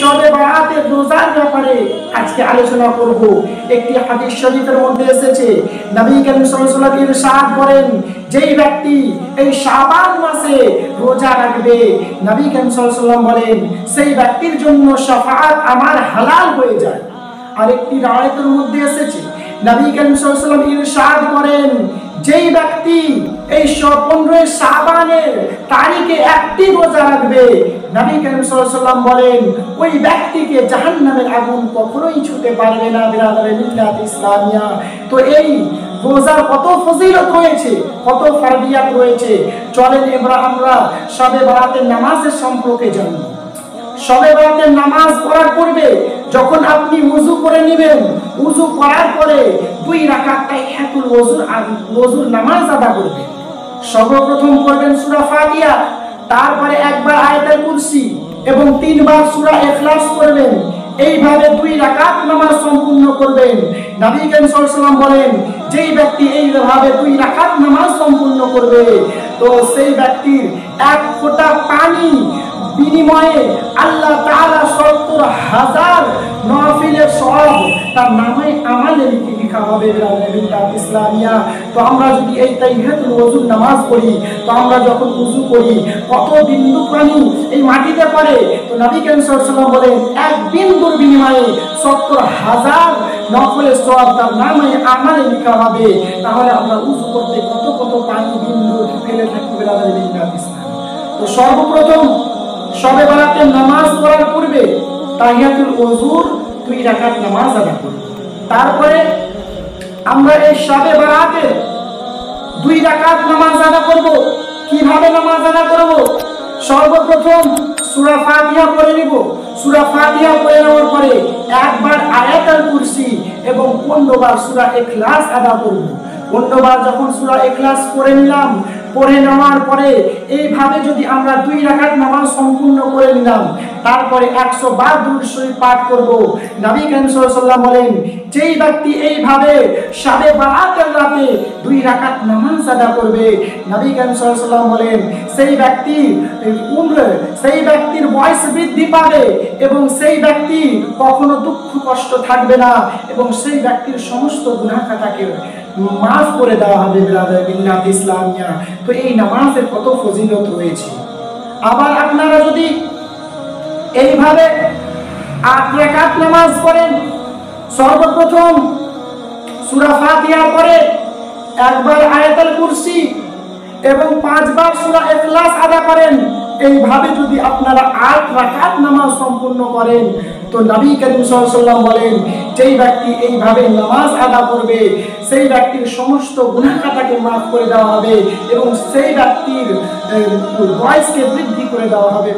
শবে বরাতের রোজার ব্যাপারে আজকে আলোচনা করব। একটি হাদিস শরীফের মধ্যে এসেছে, নবী করিম সাল্লাল্লাহু আলাইহি ওয়াসাল্লাম ইরশাদ করেন, যেই ব্যক্তি এই শাবান মাসে রোজা রাখবে, নবী করিম সাল্লাল্লাহু আলাইহি ওয়াসাল্লাম বলেন সেই ব্যক্তির জন্য শাফাআত আমার হালাল হয়ে যায়। আরেকটি রাওয়ায়াতের মধ্যে এসেছে, নবী করিম সাল্লাল্লাহু আলাইহি ওয়াসাল্লাম ইরশাদ করেন, যেই ব্যক্তি এই 15 শাবানের তারিখে একটি রোজা রাখবে, নবী করিম সাল্লাল্লাহু আলাইহি ওয়াসাল্লাম বলেন ওই ব্যক্তিকে জাহান্নামের আগুন কখনোই ছুঁতে পারবে না। বিরাদরে মিল্লাত ইসলামিয়া, তো এই রোজার কত ফজিলত রয়েছে, কত ফরদিয়াত রয়েছে, চলেন এবার আমরা শবে বরাতের নামাজের সম্পর্কে জানি। শবে বরাতের নামাজ পড়ার পূর্বে যখন আপনি ওযু করে নেবেন, ওযু করার পরে 2 রাকাত তাহিয়াতুল ওযুর নামাজ আদা করবেন। সর্বপ্রথম পড়বেন সূরা ফাতিহা, তারপরে একবার আয়াতুল কুরসি এবং 3 বার সূরা ইখলাস পড়বেন। এইভাবে 2 রাকাত নামাজ সম্পূর্ণ করবেন। নবী করিম সাল্লাল্লাহু আলাইহি ওয়াসাল্লাম বলেন, যেই ব্যক্তি এইভাবে 2 রাকাত নামাজ সম্পূর্ণ করবে, তো সেই ব্যক্তির 1 ফোঁটা পানি বিনিময়ে আল্লাহ তাআলা 70,000 নফিলের সওয়াব তার নামে আমলে লেখা হবে। ইসলামিয়া, তো আমরা যদি এই তাহিয়াতুল ওযুর নামাজ পড়ি, তো আমরা যখন ওযু করি কত বিন্দু পানি এই মাটিতে পড়ে, তো নবী করিম সাল্লাল্লাহু আলাইহি ওয়াসাল্লাম বলেন 1 বিন্দুর বিনিময়ে 70,000 নফিলের সওয়াব তার নামে আমলে লেখা হবে। তাহলে আমরা ওযু করতে কত কত পানি বিন্দু ফেলে থাকি। তো সর্বপ্রথম শবে বরাতের নামাজ পড়ার পূর্বে তাহিয়াতুল ওযুর 2 রাকাত নামাজ আদা করব। তারপরে আমরা এই শবে বরাতের 2 রাকাত নামাজ আদা করব। কিভাবে নামাজ আদা করব? সর্বপ্রথম সূরা ফাতিহা পড়ে নিব। সূরা ফাতিহা পড়ে নেওয়ার পরে একবার আয়াতুল কুরসি এবং 15 বার সূরা ইখলাস আদা করব। 15 বার যখন সূরা ইখলাস পড়ে নিলাম, পড়ে নেওয়ার পরে এইভাবে যদি আমরা 2 রাকাত নামাজ সম্পূর্ণ করে নিলাম, তারপরে 100 বার দুরূদ শরীফ পাঠ করব। নবী করিম সাল্লাল্লাহু আলাইহি ওয়াসাল্লাম বলেন, যেই ব্যক্তি এইভাবে শবে বরাতের রাতে 2 রাকাত নামাজ আদা করবে, নবী করিম সাল্লাল্লাহু আলাইহি ওয়াসাল্লাম বলেন সেই ব্যক্তির বয়স বৃদ্ধি পাবে এবং সেই ব্যক্তি কখনো দুঃখ কষ্ট থাকবে না এবং সেই ব্যক্তির সমস্ত গুনাহ খাতাকে মাফ করে দেওয়া হবে। বিরাদর ইসলামিয়া, তো এই নামাজের কত ফজিলত রয়েছে। আবার আপনারা যদি এইভাবে 8 রাকাত নামাজ পড়েন, সর্বপ্রথম সূরা ফাতিহার পরে একবার আয়াতুল কুরসি এবং 5 বার সূরা ইখলাস আদা করেন, এইভাবে যদি আপনারা 8 রাকাত নামাজ সম্পূর্ণ করেন, তো নবী করিম সাল্লাল্লাহু আলাইহি ওয়াসাল্লাম বলেন যেই ব্যক্তি এইভাবে নামাজ আদা করবে সেই ব্যক্তির সমস্ত গুনাহ খাতাকে মাফ করে দেওয়া হবে এবং সেই ব্যক্তির বয়সকে বৃদ্ধি করে দেওয়া হবে।